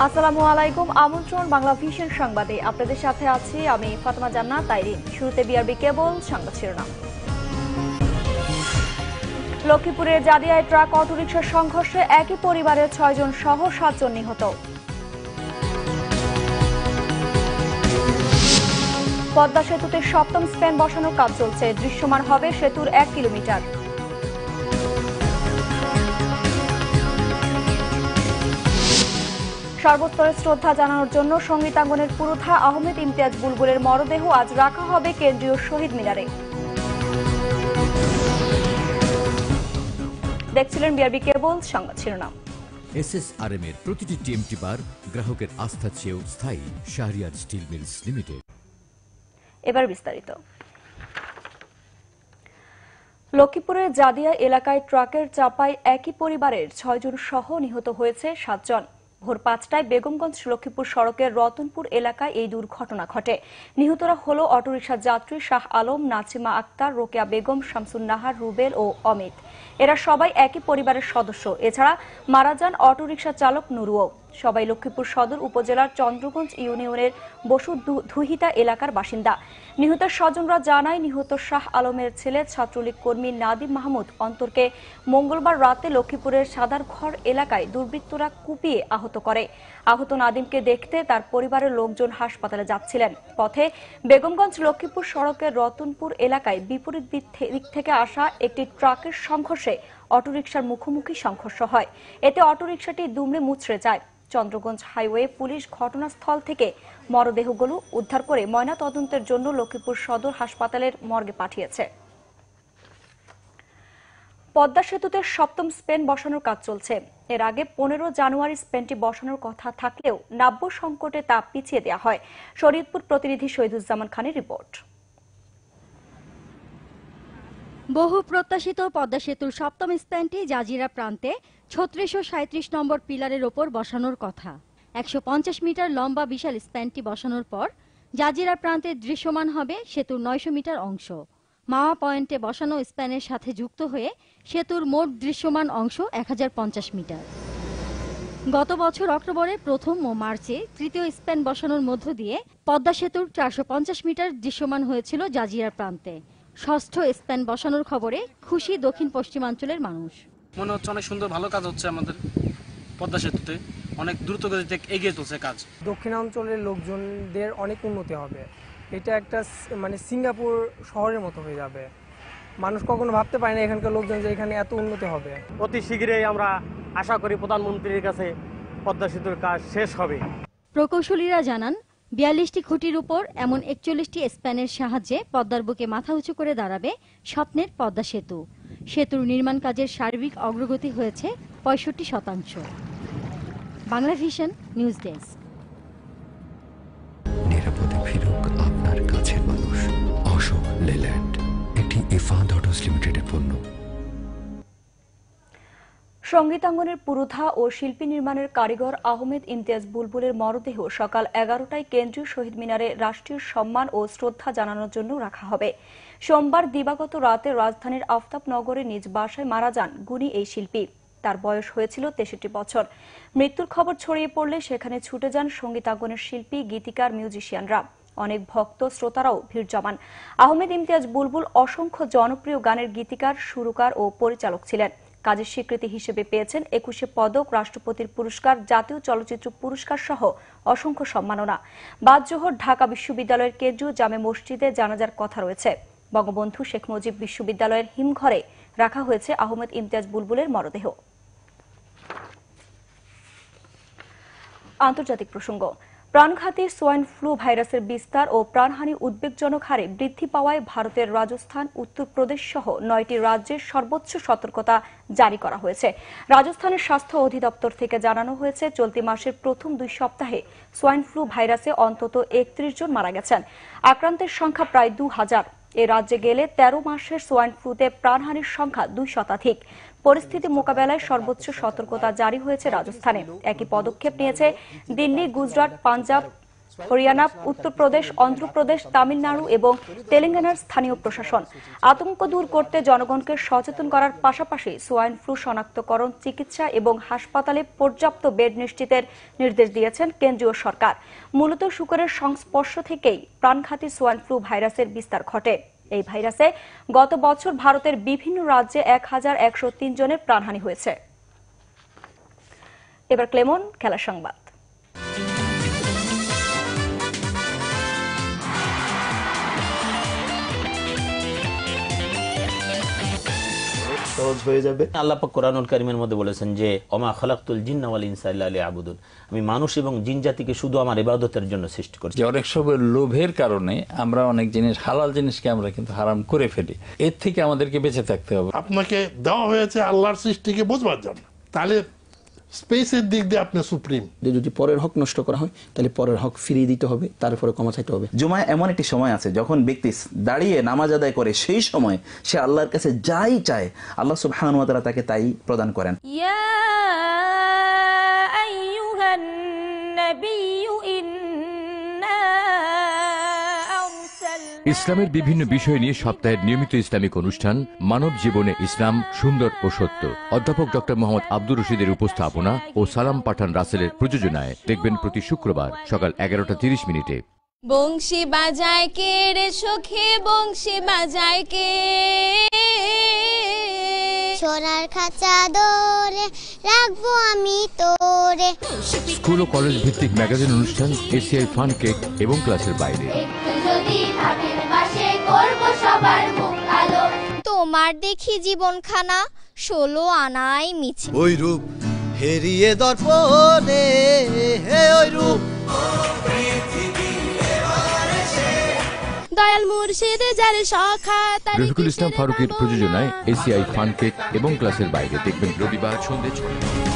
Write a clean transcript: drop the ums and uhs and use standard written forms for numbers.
আসসালামু আলাইকুম। আমন্ত্রণ বাংলা ভিশন সংবাদে আপনাদের সাথে আছি আমি ফাতেমা জান্নাত তাইরিন। শুরুতে বিআরবি কেবল সংবাদ শিরোনাম। লক্ষ্মীপুরের জাদিয়ায় ট্রাক অটোরিকশার সংঘর্ষে একই পরিবারের 6 জন সহ 7 জন নিহত। পদ্মা সেতুতে 7ম স্প্যান বসানোর কাজ চলছে, দৃশ্যমান হবে সেতুর 1 কিলোমিটার। সর্বস্তরে শ্রদ্ধা জানানোর জন্য সঙ্গীতাঙ্গনের পুরোধা আহমেদ ইমতিয়াজ বুলবুলের মরদেহ আজ রাখা হবে কেন্দ্রীয় শহীদ মিনারে। দেখছিলেন বিআরবি কেবল সংবাদ শিরোনাম। এসএসআরএম এর প্রতিটি টিএমটি বার গ্রাহকের আস্থা চেয়েও স্থায়ী। Shahriar Steel Mills Limited. এবার বিস্তারিত। লক্ষ্মীপুরের জাদিয়া এলাকায় ট্রাকের চাপায় একই পরিবারের 6 জন সহ নিহত হয়েছে 7 জন। ভোর 5টায় বেগমগঞ্জ লক্ষ্মীপুর সড়কের রতনপুর এলাকায় এই দুর্ঘটনা ঘটে। নিহতরা হল অটোরিকশা যাত্রী শাহ আলম, নাচিমা আক্তার, রোকেয়া বেগম, শামসুন নাহার, রুবেল ও অমিত। এরা সবাই একই পরিবারের সদস্য। এছাড়া মারা যান অটোরিকশা চালক নুরুও। সবাই লক্ষ্মীপুর সদর উপজেলার চন্দ্রগঞ্জ ইউনিয়নের বসু ধুহিতা এলাকার বাসিন্দা। নিহত স্বজনরা জানায়, নিহত শাহ আলমের ছেলে ছাত্রলীগ কর্মী নাদিম মাহমুদ অন্তরকে মঙ্গলবার রাতে লক্ষ্মীপুরের সাদারঘর এলাকায় দুর্বৃত্তরা কুপিয়ে আহত করে। আহত নাদিমকে দেখতে তার পরিবারের লোকজন হাসপাতালে যাচ্ছিলেন। পথে বেগমগঞ্জ লক্ষ্মীপুর সড়কের রতনপুর এলাকায় বিপরীত দিক থেকে আসা একটি ট্রাকের সংঘর্ষে অটোরিকশার মুখোমুখি সংঘর্ষ হয়। এতে অটোরিকশাটি দুমড়ে মুচড়ে যায়। চন্দ্রগঞ্জ হাইওয়ে পুলিশ ঘটনাস্থল থেকে মরদেহগুলো উদ্ধার করে ময়নাতদন্তের জন্য লক্ষ্মীপুর সদর হাসপাতালের মর্গে পাঠিয়েছে। পদ্মা সেতুতে 7ম স্প্যান বসানোর কাজ চলছে। এর আগে 15 জানুয়ারি স্প্যানটি বসানোর কথা থাকলেও নাব্য সংকটে তা পিছিয়ে দেওয়া হয়। শরীয়তপুর প্রতিনিধি শহীদুজ্জামান খানের রিপোর্ট। বহু প্রত্যাশিত পদ্মা সেতুর 7ম স্প্যানটি জাজিরা প্রান্তে 3637 নম্বর পিলারের ওপর বসানোর কথা। 150 মিটার লম্বা বিশাল স্প্যানটি বসানোর পর জাজিরা প্রান্তে দৃশ্যমান হবে সেতুর 900 মিটার অংশ। মাওয়া পয়েন্টে বসানো স্প্যানের সাথে যুক্ত হয়ে সেতুর মোট দৃশ্যমান অংশ 1050 মিটার। গত বছর অক্টোবরে প্রথম ও মার্চে তৃতীয় স্প্যান বসানোর মধ্য দিয়ে পদ্মা সেতুর 450 মিটার দৃশ্যমান হয়েছিল জাজিরা প্রান্তে। ষষ্ঠ স্প্যান বসানোর খবরে খুশি দক্ষিণ পশ্চিমাঞ্চলের মানুষ। মনে হচ্ছে অনেক সুন্দর ভালো কাজ হচ্ছে আমাদের পদ্মা সেতুতে, অনেক দ্রুত গতিতে এগিয়ে চলছে কাজ। দক্ষিণাঞ্চলের লোকজনদের অনেক উন্নতি হবে। এটা একটা সিঙ্গাপুর শহরের মতো হয়ে যাবে। মানুষ কখনো ভাবতে পারে না এখানকার লোকজন যে এখানে এত উন্নতি হবে। অতি শীঘ্রই আমরা আশা করি প্রধানমন্ত্রীর কাছে পদ্মা সেতুর কাজ শেষ হবে। প্রকৌশলীরা জানান, 42টি খুঁটির উপর এমন 41টি স্প্যানের সাহায্যে পদ্মার বুকে মাথা উঁচু করে দাঁড়াবে স্বপ্নের পদ্মা সেতু। সেতুর নির্মাণ কাজের সার্বিক অগ্রগতি হয়েছে 65%। Bangla vision news desk. নিরাপদে ফিরুক আপনার কাছের মানুষ। অশোক লেল্যান্ড, একটি ইফাদ অটোস লিমিটেডের পণ্য। সঙ্গীতাঙ্গনের পুরোধা ও শিল্পী নির্মাণের কারিগর আহমেদ ইমতিয়াজ বুলবুলের মরদেহ সকাল 11টায় কেন্দ্রীয় শহীদ মিনারে রাষ্ট্রীয় সম্মান ও শ্রদ্ধা জানানোর জন্য রাখা হবে। সোমবার দিবাগত রাতে রাজধানীর আফতাবনগরে নিজ বাসায় মারা যান গুণী এই শিল্পী। তার বয়স হয়েছিল 63 বছর। মৃত্যুর খবর ছড়িয়ে পড়লে সেখানে ছুটে যান সঙ্গীতাঙ্গনের শিল্পী, গীতিকার, মিউজিশিয়ানরা। অনেক ভক্ত শ্রোতারাও ভিড় জমান। আহমেদ ইমতিয়াজ বুলবুল অসংখ্য জনপ্রিয় গানের গীতিকার, সুরকার ও পরিচালক ছিলেন। কাজের স্বীকৃতি হিসেবে পেয়েছেন 21 পদক, রাষ্ট্রপতির পুরস্কার, জাতীয় চলচ্চিত্র পুরস্কার সহ অসংখ্য সম্মাননা। বাদ জোহর ঢাকা বিশ্ববিদ্যালয়ের কেন্দ্রীয় জামে মসজিদে জানাজার কথা রয়েছে। বঙ্গবন্ধু শেখ মুজিব বিশ্ববিদ্যালয়ের হিমঘরে রাখা হয়েছে আহমেদ ইমতিয়াজ বুলবুলের মরদেহ। আন্তর্জাতিক প্রসঙ্গ। প্রাণঘাতী সোয়াইন ফ্লু ভাইরাসের বিস্তার ও প্রাণহানি উদ্বেগজনক হারে বৃদ্ধি পাওয়ায় ভারতের রাজস্থান, উত্তরপ্রদেশ সহ 9টি রাজ্যের সর্বোচ্চ সতর্কতা জারি করা হয়েছে। রাজস্থানের স্বাস্থ্য অধিদপ্তর থেকে জানানো হয়েছে, চলতি মাসের প্রথম 2 সপ্তাহে সোয়াইন ফ্লু ভাইরাসে অন্তত 31 জন মারা গেছেন। আক্রান্তের সংখ্যা প্রায় 2000। এ রাজ্যে গেলে 13 মাসের সোয়াইন ফ্লুতে প্রাণহানির সংখ্যা 2 শতাধিক। পরিস্থিতি মোকাবেলায় সর্বোচ্চ সতর্কতা জারি হয়েছে রাজস্থানে। একই পদক্ষেপ নিয়েছে দিল্লি, গুজরাট, পাঞ্জাব, হরিয়ানা, উত্তরপ্রদেশ, অন্ধ্রপ্রদেশ, তামিলনাড়ু এবং তেলেঙ্গানার স্থানীয় প্রশাসন আতঙ্ক দূর করতে জনগণকে সচেতন করার পাশাপাশি সোয়াইন ফ্লু শনাক্তকরণ, চিকিৎসা এবং হাসপাতালে পর্যাপ্ত বেড নিশ্চিতের নির্দেশ দিয়েছেন কেন্দ্রীয় সরকার। মূলত শুকরের সংস্পর্শ থেকেই প্রাণঘাতী সোয়াইন ফ্লু ভাইরাসের বিস্তার ঘটে। এই ভাইরাসে গত বছর ভারতের বিভিন্ন রাজ্যে 1103 জনের প্রাণহানি হয়েছে। এবার ক্লেমন খেলার সংবাদ। সহজ হয়ে যাবে। আল্লাহ পাক কোরআনুল কারীমের মধ্যে বলেছেন যে ওমা খালাকতুল জিন্না ওয়াল ইনসা ইল্লা লিয়াবুদুন, আমি মানুষ এবং জিন জাতিকে শুধু আমার ইবাদতের জন্য সৃষ্টি করেছি। যে অনেক সময় লোভের কারণে আমরা অনেক জিনিস, হালাল জিনিসকে আমরা কিন্তু হারাম করে ফেলি। এর থেকে আমাদেরকে বেঁচে থাকতে হবে। আপনাকে দেওয়া হয়েছে আল্লাহর সৃষ্টিকে বোঝবার জন্য, তাহলে স্পেসের দিক দিয়ে আপনি সুপ্রিম। যদি পরের হক নষ্ট করা হয় তাহলে পরের হক ফিরিয়ে দিতে হবে, তারপরে ক্ষমা চাইতে হবে। জুমায় এমন একটি সময় আছে যখন ব্যক্তি দাঁড়িয়ে নামাজ আদায় করে, সেই সময় সে আল্লাহর কাছে যাই চায় আল্লাহ সুবহানাহু ওয়া তাআলা তাকে তাই প্রদান করেন। ইয়া আইয়ুহান নাবিয়্যু ইন্না ইসলামের বিভিন্ন বিষয় নিয়ে সপ্তাহের নিয়মিত ইসলামিক অনুষ্ঠান মানব জীবনে ইসলাম সুন্দর ও সত্য। অধ্যাপক ডক্টর মোহাম্মদ আব্দুর রশিদের উপস্থাপনা ও সালাম পাঠান রাসেলের প্রযোজনায় দেখবেন প্রতি শুক্রবার সকাল 11:30 বংশী বাজায় কে রে সখী, বংশী বাজায় কে, সোনার খাঁচা দোরে রাখবো আমি তোরে। স্কুল ও কলেজ ভিত্তিক ম্যাগাজিন অনুষ্ঠান, এসিআই ফান কেক এবং ক্লাসের বাইরে। তোমার দেখি জীবনখানা 16 আনায় মিছে। ওই রূপ হেরিয়ে দর্পণে, হে ওই রূপ দয়াল মুর্শিদ যার সখা। রফিকুল ইসলাম ফারুকের প্রযোজনায় এসিআই ফান কেক এবং ক্লাসের বাইরে দেখবেন রবিবার সন্ধ্যে 6টায়।